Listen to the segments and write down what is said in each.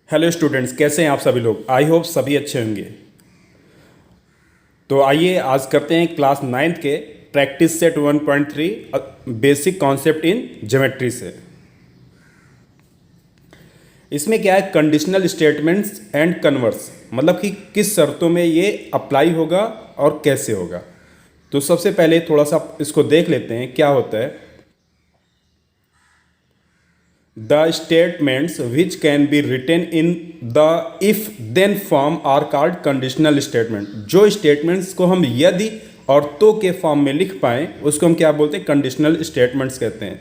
Hello students, कैसे हैं आप सभी लोग। आई होप सभी अच्छे होंगे। तो आइए आज करते हैं क्लास नाइन्थ के practice set 1.3 basic concept in geometry से। इसमें क्या है, कंडीशनल स्टेटमेंट्स एंड कन्वर्स, मतलब कि किस शर्तों में ये अप्लाई होगा और कैसे होगा। तो सबसे पहले थोड़ा सा इसको देख लेते हैं क्या होता है। The statements which can be written in the if then form are called conditional statement। जो स्टेटमेंट्स को हम यदि और तो के फॉर्म में लिख पाएं उसको हम क्या बोलते हैं, कंडीशनल स्टेटमेंट्स कहते हैं।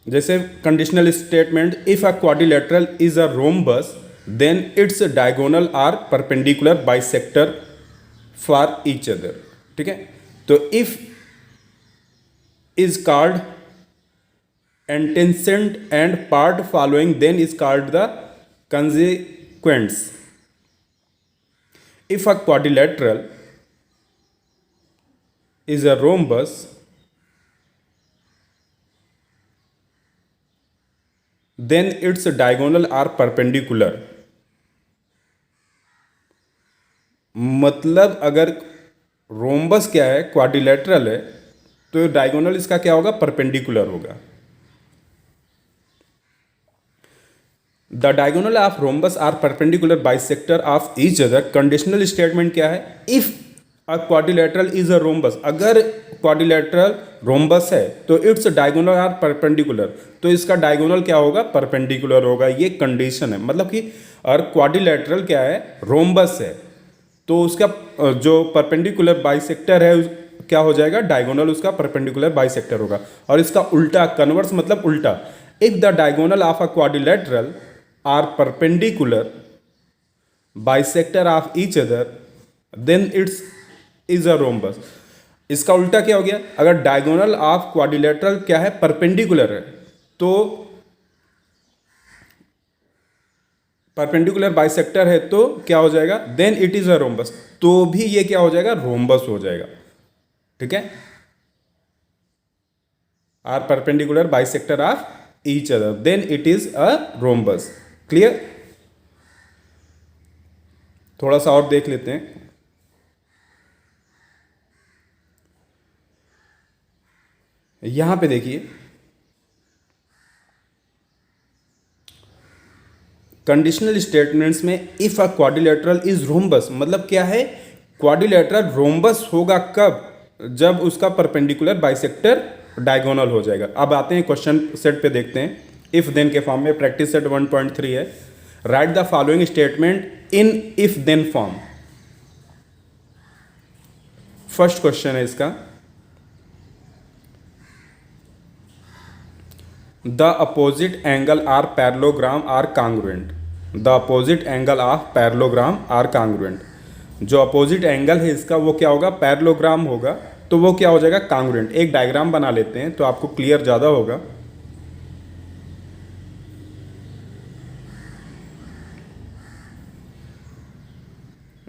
जैसे conditional statement, if a quadrilateral is a rhombus then its diagonal are perpendicular bisector for each other. ठीक है, तो if is called antecedent and part following then is called the consequence। If a quadrilateral is a rhombus then its diagonal are perpendicular। मतलब अगर rhombus क्या है, quadrilateral है, तो diagonal इसका क्या होगा, परपेंडिकुलर होगा। The diagonal of rhombus are perpendicular bisector of each other. Conditional statement क्या है, if a quadrilateral is a rhombus, अगर क्वाड्रिलेटरल रोम्बस है तो इट्स डायगोनल आर परपेंडिकुलर, तो इसका डायगोनल क्या होगा, परपेंडिकुलर होगा। ये कंडीशन है, मतलब कि अगर क्वाड्रिलेटरल क्या है, रोम्बस है, तो उसका जो परपेंडिकुलर बाइसेक्टर है क्या हो जाएगा, डायगोनल उसका परपेंडिकुलर बाइसेक्टर होगा। और इसका उल्टा, कन्वर्स मतलब उल्टा, if the diagonal of a quadrilateral are perpendicular bisector of each other then it's is a rhombus। इसका उल्टा क्या हो गया, अगर डायगोनल ऑफ क्वाड्रिलेटरल क्या है, परपेंडिकुलर है, तो परपेंडिकुलर बाइसेक्टर है तो क्या हो जाएगा, then it is a rhombus, तो भी ये क्या हो जाएगा, रोम्बस हो जाएगा। ठीक है, are perpendicular bisector of each other then it is a rhombus. Clear, थोड़ा सा और देख लेते हैं। यहां पे देखिए, कंडीशनल स्टेटमेंट्स में if a quadrilateral is rhombus, मतलब क्या है, क्वाड्रिलेटरल रोम्बस होगा कब, जब उसका परपेंडिकुलर बाइसेक्टर डायगोनल हो जाएगा। अब आते हैं क्वेश्चन सेट पे, देखते हैं। इफ देन के फॉर्म में प्रैक्टिस सेट 1.3 है। Write the following statement in if then form. First question है इसका, the opposite angle are parallelogram are congruent. The opposite angle of parallelogram are congruent. जो opposite angle है इसका वो क्या होगा, पैरेललोग्राम होगा, तो वो क्या हो जाएगा, कांग्रुएंट। एक डायग्राम बना लेते हैं तो आपको क्लियर ज़्यादा होगा।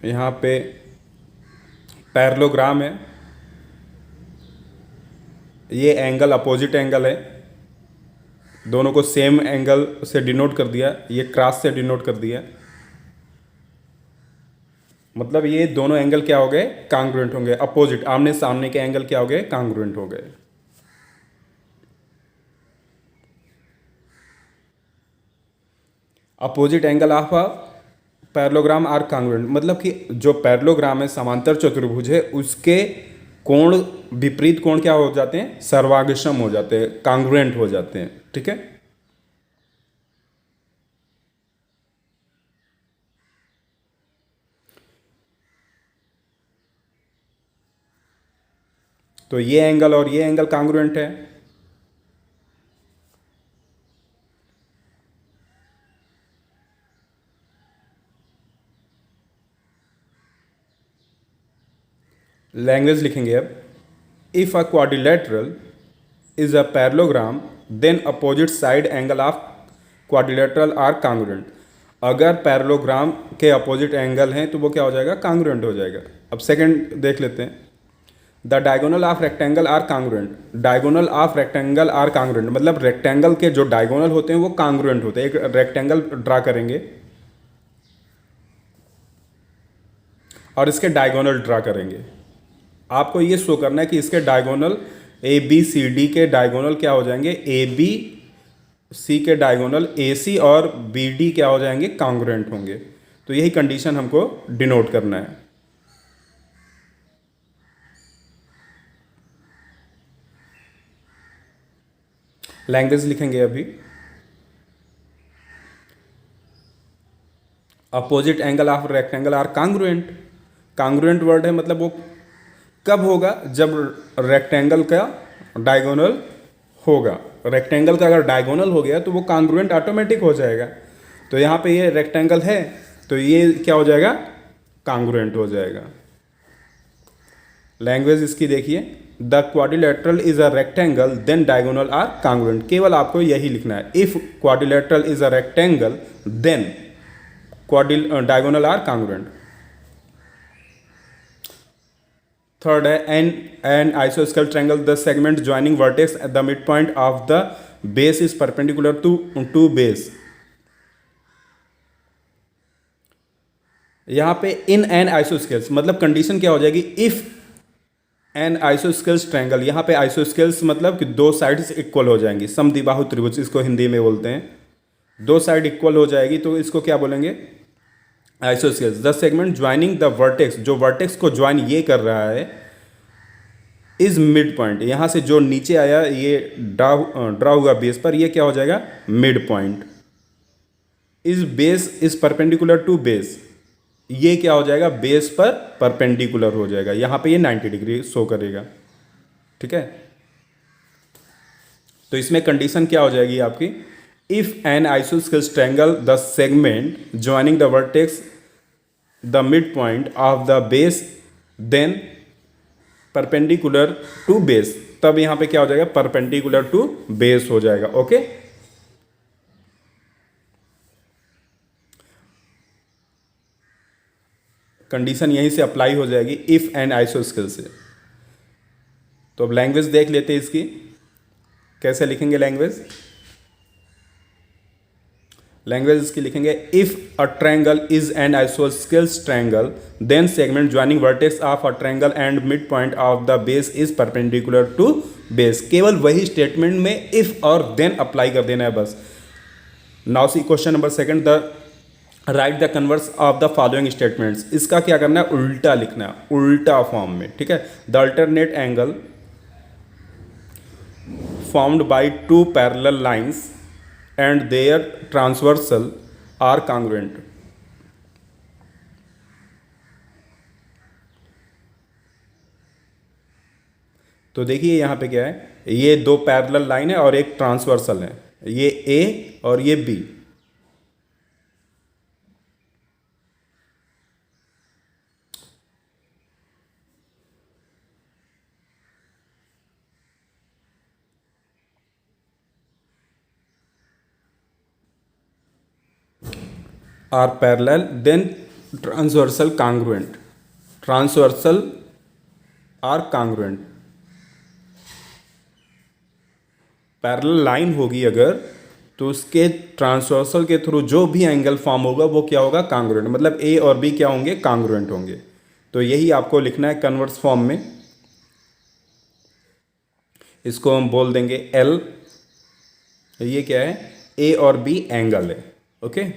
यहाँ पे पैरेललोग्राम है, ये एंगल अपोजिट एंगल है, दोनों को सेम एंगल से डिनोट कर दिया, ये क्रॉस से डिनोट कर दिया, मतलब ये दोनों एंगल क्या हो गए, कांग्रुएंट होंगे। अपोजिट, आमने सामने के एंगल क्या हो गए, कांग्रुएंट हो गए। Opposite angle of a parallelogram are congruent, मतलब कि जो पैरेललोग्राम है, समांतर चतुर्भुज है, उसके कोण, विपरीत कोण क्या हो जाते हैं, सर्वाग्रसम हो जाते हैं, कांग्रुएंट हो जाते हैं। ठीक है, तो ये एंगल और ये एंगल कांग्रुएंट है। लैंग्वेज लिखेंगे अब, if a quadrilateral is a parallelogram then opposite side angle of quadrilateral are congruent. अगर पैरेललोग्राम के अपोजिट एंगल हैं तो वो क्या हो जाएगा, कांग्रुएंट हो जाएगा। अब सेकंड देख लेते हैं, the diagonal of rectangle are congruent, diagonal of rectangle are congruent मतलब रेक्टेंगल के जो डायगोनल होते हैं वो कांग्रुएंट होते हैं। एक रेक्टेंगल ड्रा करेंगे और इसके डायगोनल ड्रा करेंगे। आपको ये शो करना है कि इसके diagonal A B C D के डायगोनल क्या हो जाएंगे, ए बी सी के डायगोनल ए सी और बी डी क्या हो जाएंगे, कांग्रुएंट होंगे। तो यही कंडीशन हमको डिनोट करना है। लैंग्वेज लिखेंगे अभी। Opposite angle of rectangle are congruent, congruent word है मतलब वो कब होगा, जब रेक्टेंगल का डायगोनल होगा। रेक्टेंगल का अगर डायगोनल हो गया तो वो कांग्रुएंट ऑटोमेटिक हो जाएगा। तो यहाँ पे ये रेक्टेंगल है तो ये क्या हो जाएगा, कांग्रुएंट हो जाएगा। लैंग्वेज इसकी देखिए, the quadrilateral is a rectangle then diagonal are congruent. केवल आपको यही लिखना है, if quadrilateral is a rectangle then diagonal are congruent. Third है एन आइसोस्केल triangle the segment joining vertex at the mid point of the base is perpendicular to base. यहां पे in an isosceles मतलब कंडीशन क्या हो जाएगी, if an isosceles triangle, यहां पे आइसोस्केल्स मतलब कि दो साइड्स इक्वल हो जाएंगी, समद्विबाहु त्रिभुज इसको हिंदी में बोलते हैं। दो साइड इक्वल हो जाएगी तो इसको क्या बोलेंगे, isosceles. The segment joining the vertex, जो वर्टेक्स को ज्वाइन ये कर रहा है, इज मिड पॉइंट, यहां से जो नीचे आया ये ड्रा हुआ बेस पर, ये क्या हो जाएगा, mid point. Is base is perpendicular to base, ये क्या हो जाएगा, बेस पर परपेंडिकुलर हो जाएगा। यहां पे ये 90 डिग्री शो करेगा। ठीक है, तो इसमें कंडीशन क्या हो जाएगी आपकी, if an isosceles triangle the segment joining the vertex the mid point of the base then perpendicular to base, तब यहां पे क्या हो जाएगा, परपेंडिकुलर टू बेस हो जाएगा। ओके, कंडीशन यहीं से अप्लाई हो जाएगी इफ एन आइसोस्केल से। तो अब लैंग्वेज देख लेते हैं इसकी, कैसे लिखेंगे लैंग्वेज। लैंग्वेज इसकी लिखेंगे, if a triangle is an isosceles triangle then segment joining vertex of a triangle and mid point of the base is perpendicular to base. केवल वही स्टेटमेंट में इफ और देन अप्लाई कर देना है बस। Now see question number second, the right the converse of the following statements. इसका क्या करना है, उल्टा लिखना है, उल्टा फॉर्म में। ठीक है, the alternate angle formed by two parallel lines and their transversal are congruent. तो देखिए यहां पे क्या है, ये दो पैरेलल लाइन है और एक ट्रांसवर्सल है, ये ए और ये B. are parallel then transversal congruent, transversal are congruent। Parallel line होगी अगर तो उसके ट्रांसवर्सल के थ्रू जो भी एंगल फॉर्म होगा वो क्या होगा, कांग्रुएंट, मतलब ए और बी क्या होंगे, कांग्रुएंट होंगे। तो यही आपको लिखना है कन्वर्स फॉर्म में। इसको हम बोल देंगे एल, ये क्या है, ए और बी एंगल है। ओके,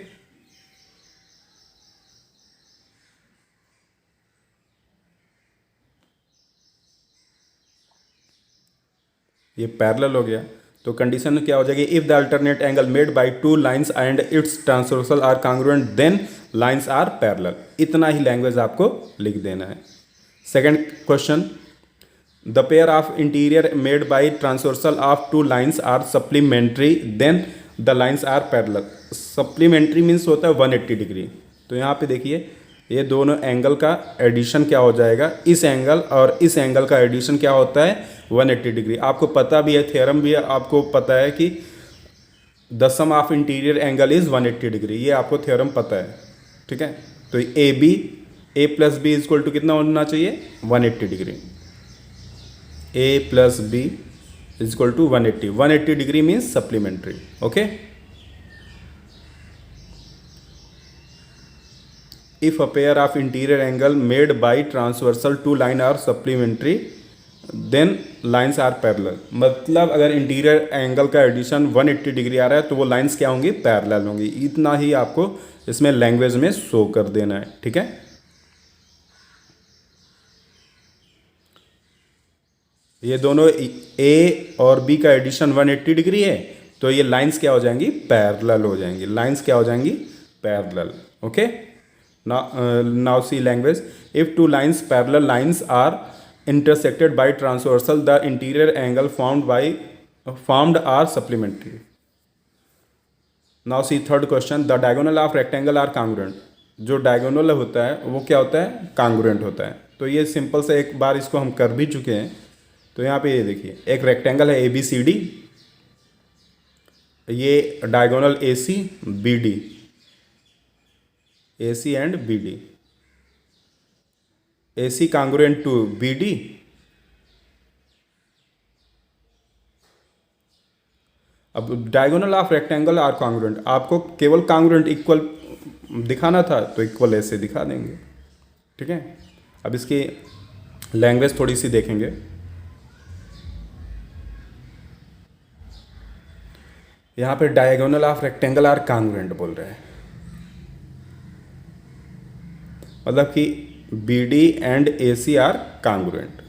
ये पैरेलल हो गया। तो कंडीशन क्या हो जाएगी, if the alternate angle made by two lines and its transversal are congruent then lines are parallel. इतना ही लैंग्वेज आपको लिख देना है। Second question, the pair of interior made by transversal of two lines are supplementary then the lines are parallel. Supplementary means होता है 180 degree. तो यहाँ पे देखिए ये दोनों एंगल का एडिशन क्या हो जाएगा, इस एंगल और इस एंगल का एडिशन क्या होता है, 180 डिग्री। आपको पता भी है, थ्योरम भी है, आपको पता है कि the sum of interior angle is 180 degree, ये आपको थ्योरम पता है। ठीक है, तो A B, A plus B is equal to कितना होना चाहिए, 180 degree. A plus B is equal to 180. 180 degree means supplementary. Okay. If a pair of interior angle made by transversal to line are supplementary then lines are parallel. मतलब अगर interior angle का addition 180 degree आ रहा है तो वो lines क्या होंगी, parallel होंगी. इतना ही आपको इसमें लैंग्वेज में शो कर देना है. ठीक है. ये दोनों ए और बी का एडिशन 180 डिग्री है तो ये लाइंस क्या हो जाएंगी, पैरेलल हो जाएंगी. लाइंस क्या हो जाएंगी, parallel. Okay. Now see language. If two lines parallel lines are intersected by transversal the interior angle formed are supplementary. Now see third question. The diagonal of rectangle are congruent. जो diagonal होता है वो क्या होता है, congruent होता है. तो ये सिंपल से एक बार इसको हम कर भी चुके हैं. तो यहाँ पे ये देखिए एक रेक्टेंगल है ABCD, ये diagonal AC BD, AC and BD, AC congruent to BD. अब diagonal of rectangle are congruent, आपको केवल कांग्रुएंट इक्वल दिखाना था तो इक्वल ऐसे दिखा देंगे. ठीक है. अब इसकी लैंग्वेज थोड़ी सी देखेंगे. यहाँ पे diagonal of rectangle are congruent बोल रहे हैं, मतलब कि BD and AC are congruent.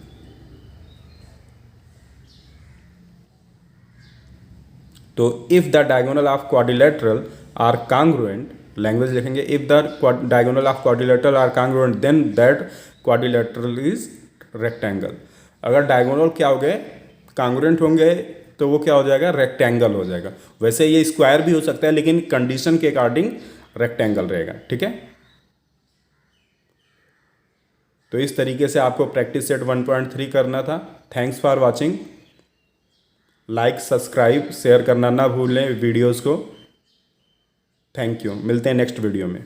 तो if the diagonal of quadrilateral are congruent, language लिखेंगे. If the diagonal of quadrilateral are congruent then that quadrilateral is rectangle. अगर डायगोनल क्या हो गए, कांग्रुएंट होंगे तो वो क्या हो जाएगा, रेक्टेंगल हो जाएगा. वैसे ये स्क्वायर भी हो सकता है लेकिन कंडीशन के अकॉर्डिंग रेक्टेंगल रहेगा. ठीक है. तो इस तरीके से आपको प्रैक्टिस सेट 1.3 करना था. Thanks for watching. Like subscribe share करना ना भूलें वीडियोस को. Thank you. मिलते हैं नेक्स्ट वीडियो में.